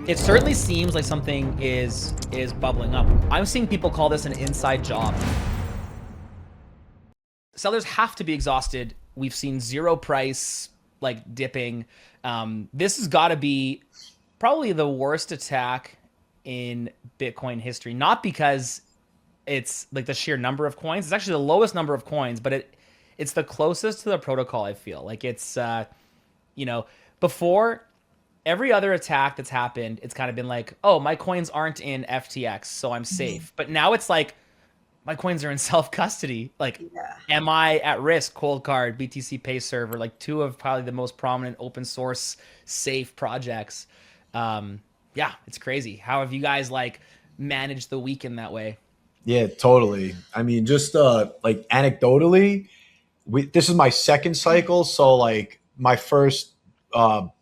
It certainly seems like something is bubbling up. I'm seeing people call this an inside job. Sellers have to be exhausted. We've seen zero price like dipping. This has got to be probably the worst attack in Bitcoin history. Not because it's like the sheer number of coins. It's actually the lowest number of coins, but it's the closest to the protocol. I feel like it's before every other attack that's happened, it's kind of been like, oh, my coins aren't in FTX, so I'm safe. But now it's like, my coins are in self-custody. Like, am I at risk? Cold Card, BTC Pay Server, like two of probably the most prominent open source safe projects. Yeah, it's crazy. How have you guys like managed the week in that way? Yeah, totally. I mean, just like anecdotally, this is my second cycle. So like my first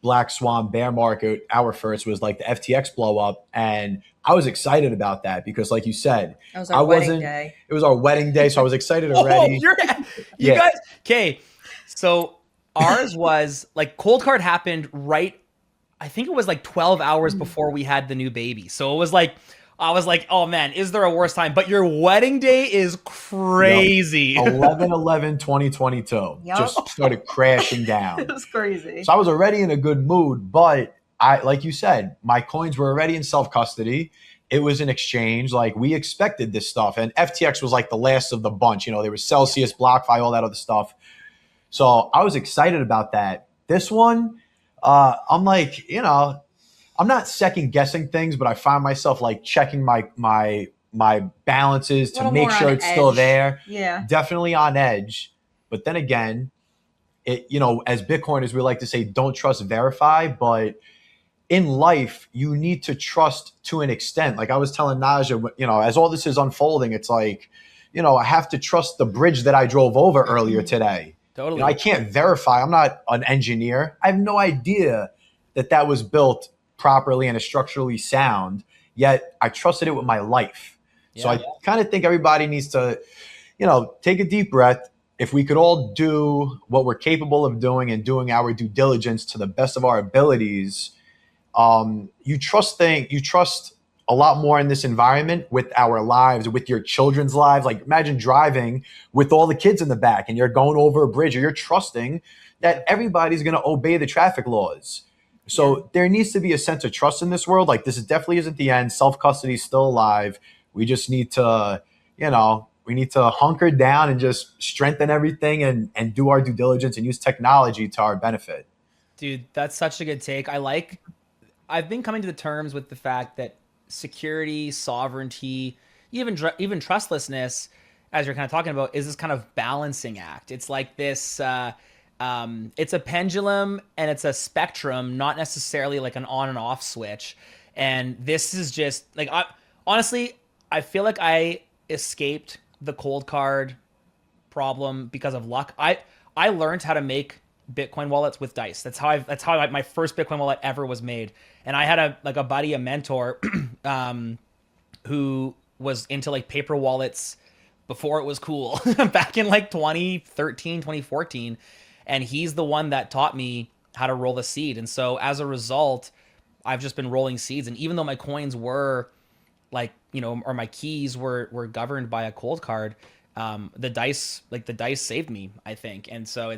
Black Swan bear market, our first was like the FTX blow up, and I was excited about that because, like you said, That was our wedding day. It was our wedding day, so I was excited already. You guys, okay. So ours was like Cold Card happened right. I think it was like 12 hours before we had the new baby. So it was like, I was like, oh man, is there a worse time? But your wedding day is crazy. 11/11/2022 just started crashing down. It was crazy. So I was already in a good mood, but like you said, my coins were already in self-custody. It was an exchange. Like, we expected this stuff. And FTX was like the last of the bunch. You know, there was Celsius, BlockFi, all that other stuff. So I was excited about that. This one, I'm like, I'm not second guessing things, but I find myself like checking my balances to make sure it's still there. Yeah. Definitely on edge. But then again, as Bitcoiners, we like to say, don't trust, verify. But in life, you need to trust to an extent. Like I was telling Nadja, as all this is unfolding, it's like, I have to trust the bridge that I drove over earlier today. Totally. I can't verify. I'm not an engineer. I have no idea that was built properly and is structurally sound, yet I trusted it with my life. So I kind of think everybody needs to, take a deep breath. If we could all do what we're capable of doing and doing our due diligence to the best of our abilities, you trust a lot more in this environment with our lives, with your children's lives. Like, imagine driving with all the kids in the back and you're going over a bridge, or you're trusting that everybody's going to obey the traffic laws. So there needs to be a sense of trust in this world. Like, this definitely isn't the end. Self-custody is still alive. We just need to, hunker down and just strengthen everything and do our due diligence and use technology to our benefit. Dude, that's such a good take. I've been coming to the terms with the fact that security, sovereignty, even trustlessness, as you're kind of talking about, is this kind of balancing act. It's like this, it's a pendulum and it's a spectrum, not necessarily like an on and off switch. And this is just like, honestly, I feel like I escaped the Cold Card problem because of luck. I learned how to make Bitcoin wallets with Dice. That's how my first Bitcoin wallet ever was made. And I had a buddy, a mentor, who was into like paper wallets before it was cool back in like 2013, 2014. And he's the one that taught me how to roll a seed. And so as a result, I've just been rolling seeds. And even though my coins were like, or my keys were governed by a Cold Card, the dice saved me, I think. And so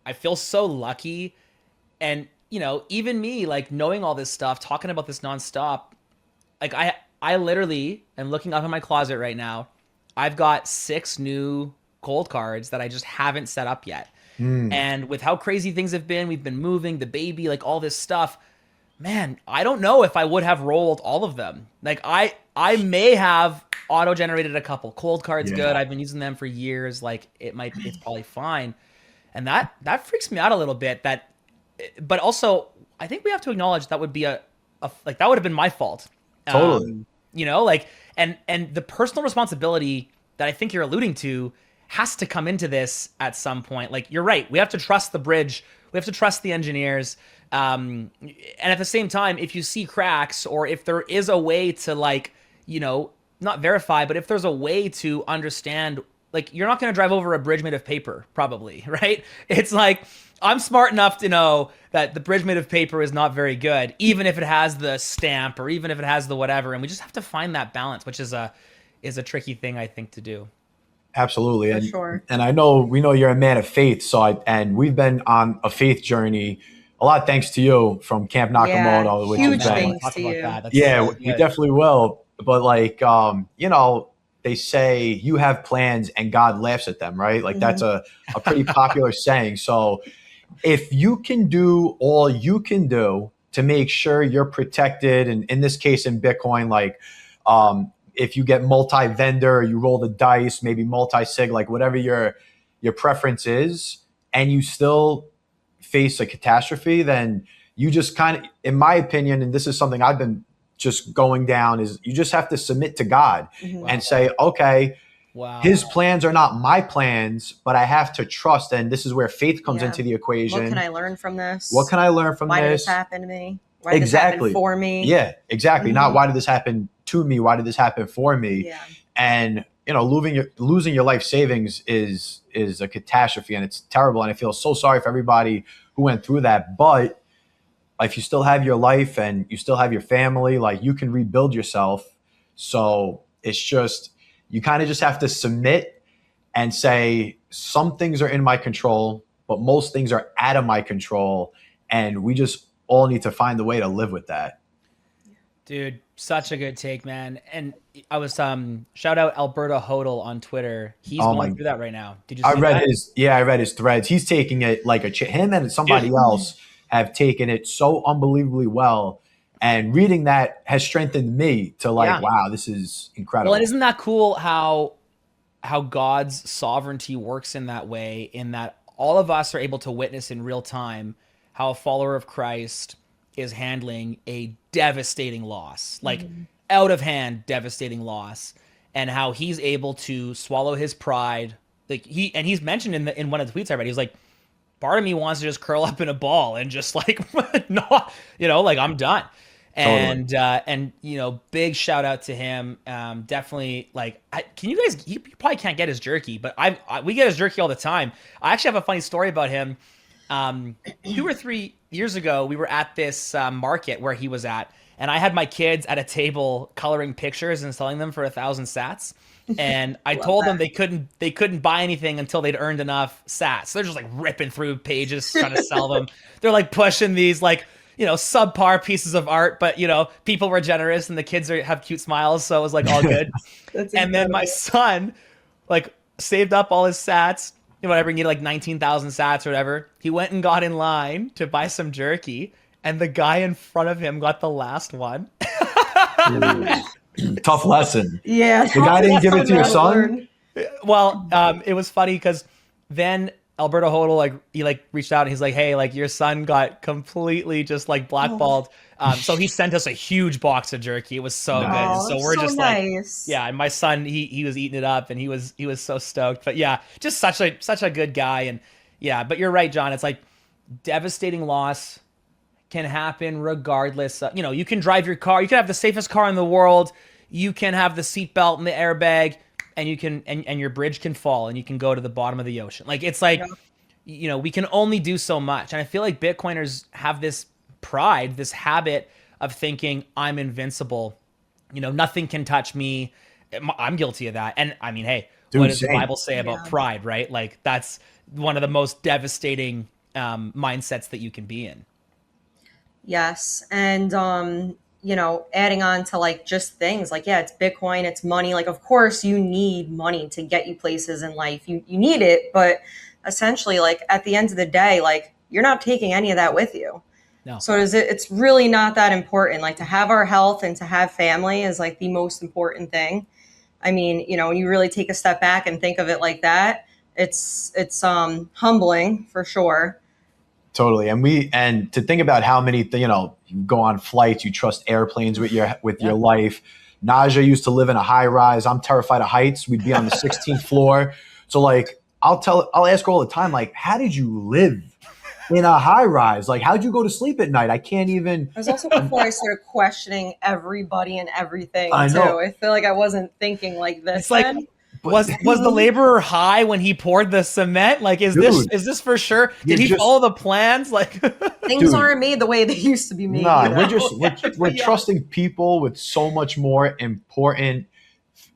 I feel so lucky. And, even me, like, knowing all this stuff, talking about this nonstop, like I literally am looking up in my closet right now. I've got 6 new Cold Cards that I just haven't set up yet. And with how crazy things have been, we've been moving, the baby, like all this stuff, man, I don't know if I would have rolled all of them. Like I may have auto-generated a couple. Cold Cards, good. I've been using them for years. Like it's probably fine. And that freaks me out a little bit. But also I think we have to acknowledge that would be that would have been my fault. Totally. And the personal responsibility that I think you're alluding to has to come into this at some point. Like, you're right. We have to trust the bridge. We have to trust the engineers. And at the same time, if you see cracks, or if there is a way to, like, not verify, but if there's a way to understand like you're not going to drive over a bridge made of paper, probably, right? It's like I'm smart enough to know that the bridge made of paper is not very good, even if it has the stamp or even if it has the whatever. And we just have to find that balance, which is a tricky thing, I think, to do. Absolutely. For And sure. and we know you're a man of faith. And we've been on a faith journey a lot thanks to you from Camp Yeah, Nakamoto, which has huge Man, I been, want to thanks talk to about you. that. That's yeah, so we good. definitely will. But like, they say you have plans and God laughs at them, right? Like that's a pretty popular saying. So if you can do all you can do to make sure you're protected, and in this case in Bitcoin, like if you get multi-vendor, you roll the dice, maybe multi-sig, like whatever your preference is, and you still face a catastrophe, then you just kind of, in my opinion, and this is something I've been just going down, is you just have to submit to God and say, okay, Wow. his plans are not my plans, but I have to trust. And this is where faith comes into the equation. What can I learn from this? What can I learn from Why this? did this happen to me? Why did this happen for me? Yeah, exactly. Not why did this happen to me? Why did this happen for me? Yeah. And losing your life savings is a catastrophe, and it's terrible. And I feel so sorry for everybody who went through that. But if you still have your life and you still have your family, like you can rebuild yourself. So it's just, you kind of just have to submit and say, some things are in my control, but most things are out of my control. And we just all need to find a way to live with that. Dude, such a good take, man. And I was shout out Alberta Hodel on Twitter. He's going through that right now. Did you see that? I read his threads. He's taking it like him and somebody else have taken it so unbelievably well. And reading that has strengthened me to wow, this is incredible. Well, and isn't that cool how God's sovereignty works in that way, in that all of us are able to witness in real time how a follower of Christ is handling a devastating loss, like out of hand, devastating loss, and how he's able to swallow his pride. Like he's mentioned in one of the tweets I read, he's like, part of me wants to just curl up in a ball and just like, no, like I'm done. And, big shout out to him. Definitely like, can you guys, you probably can't get his jerky, but we get his jerky all the time. I actually have a funny story about him. 2 or 3 years ago, we were at this market where he was at, and I had my kids at a table coloring pictures and selling them for 1,000 sats. And I told them they couldn't buy anything until they'd earned enough sats. So they're just like ripping through pages trying to sell them. They're like pushing these like, subpar pieces of art, but people were generous and the kids have cute smiles, so it was like all good. And then my son like saved up all his sats, whatever, he needed like 19,000 sats or whatever. He went and got in line to buy some jerky, and the guy in front of him got the last one. Tough lesson. Yeah. The guy didn't give it to your son? Well, it was funny because then Alberta Hodel, he reached out and he's like, hey, like your son got completely just like blackballed. So he sent us a huge box of jerky. It was so good. And so we're just nice. like, yeah. And my son, he was eating it up and he was so stoked. But yeah, just such a good guy. And yeah, but you're right, John. It's like devastating loss can happen regardless. You can drive your car. You can have the safest car in the world. You can have the seatbelt and the airbag. And you can, and your bridge can fall and you can go to the bottom of the ocean. Like, it's like, we can only do so much. And I feel like Bitcoiners have this pride, this habit of thinking I'm invincible. Nothing can touch me. I'm guilty of that. And I mean, hey, what does the Bible say about pride, right? Like that's one of the most devastating mindsets that you can be in. Yes. And, adding on to like just things like, yeah, it's Bitcoin, it's money. Like, of course you need money to get you places in life. You need it, but essentially like at the end of the day, like you're not taking any of that with you. No. So it's really not that important. Like to have our health and to have family is like the most important thing. I mean, when you really take a step back and think of it like that, it's humbling for sure. Totally. And to think about how many, you go on flights, you trust airplanes with your life. Nadja used to live in a high rise. I'm terrified of heights. We'd be on the 16th floor. So like, I'll ask her all the time, like, how did you live in a high rise? Like, how'd you go to sleep at night? I can't even. It was also before I started questioning everybody and everything I know. too. I feel like I wasn't thinking like this. It's like Was the laborer high when he poured the cement? Like, is this for sure? Did he follow the plans? Like, things aren't made the way they used to be made. Nah, we're trusting people with so much more important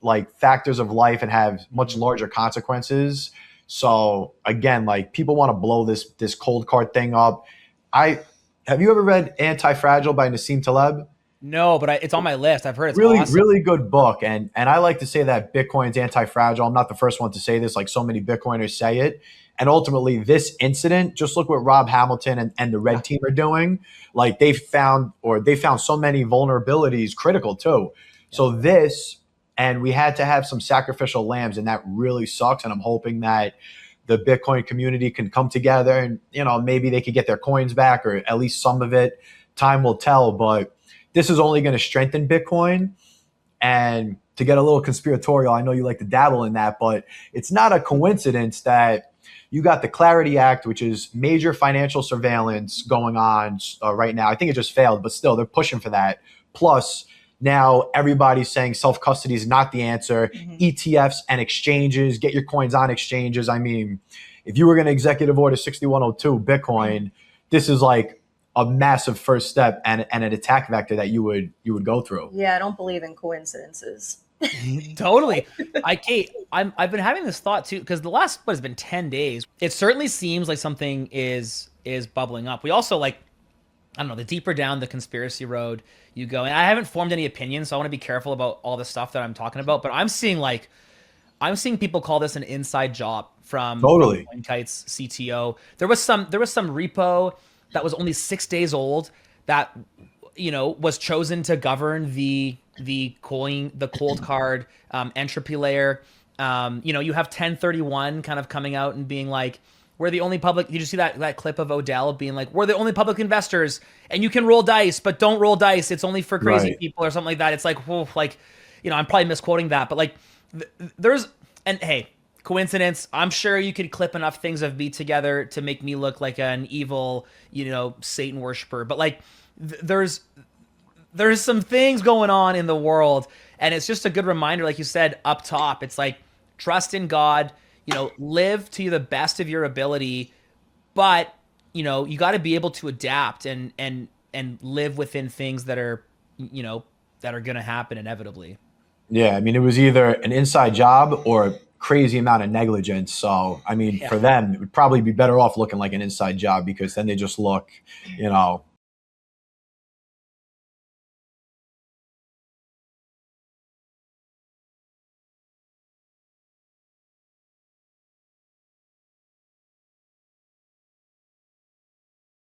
like factors of life and have much larger consequences. So again, like people want to blow this cold card thing up. Have you ever read Anti-Fragile by Nassim Taleb? No, but it's on my list. I've heard it's really, awesome. really good book. And I like to say that Bitcoin's anti-fragile. I'm not the first one to say this, like so many Bitcoiners say it. And ultimately, this incident, just look what Rob Hamilton and the red team are doing. Like they found so many vulnerabilities critical too. Yeah. So and we had to have some sacrificial lambs, and that really sucks. And I'm hoping that the Bitcoin community can come together and, maybe they could get their coins back or at least some of it. Time will tell, but this is only going to strengthen Bitcoin. And to get a little conspiratorial, I know you like to dabble in that, but it's not a coincidence that you got the Clarity Act, which is major financial surveillance going on right now. I think it just failed, but still they're pushing for that. Plus now everybody's saying self-custody is not the answer. Mm-hmm. ETFs and exchanges, get your coins on exchanges. I mean, if you were going to executive order 6102 Bitcoin, this is like a massive first step and an attack vector that you would go through. Yeah, I don't believe in coincidences. Totally. I've been having this thought too, because the last has been 10 days. It certainly seems like something is bubbling up. We also I don't know, the deeper down the conspiracy road you go, and I haven't formed any opinions, so I want to be careful about all the stuff that I'm talking about, but I'm seeing people call this an inside job from CoinKite's CTO. There was some repo that was only 6 days old that was chosen to govern the cold card entropy layer. You have 1031 kind of coming out and being like, we're the only public. Did you see that clip of Odell being like, we're the only public investors and you can roll dice, but don't roll dice. It's only for crazy people or something like that. It's like, whoa, I'm probably misquoting that, but hey, coincidence. I'm sure you could clip enough things of me together to make me look like an evil, Satan worshiper. But there's some things going on in the world, and it's just a good reminder, like you said up top. It's like, trust in God. Live to the best of your ability, but you got to be able to adapt and live within things that are that are going to happen inevitably. Yeah, I mean, it was either an inside job or a crazy amount of negligence. So, I mean, for them, it would probably be better off looking like an inside job, because then they just look,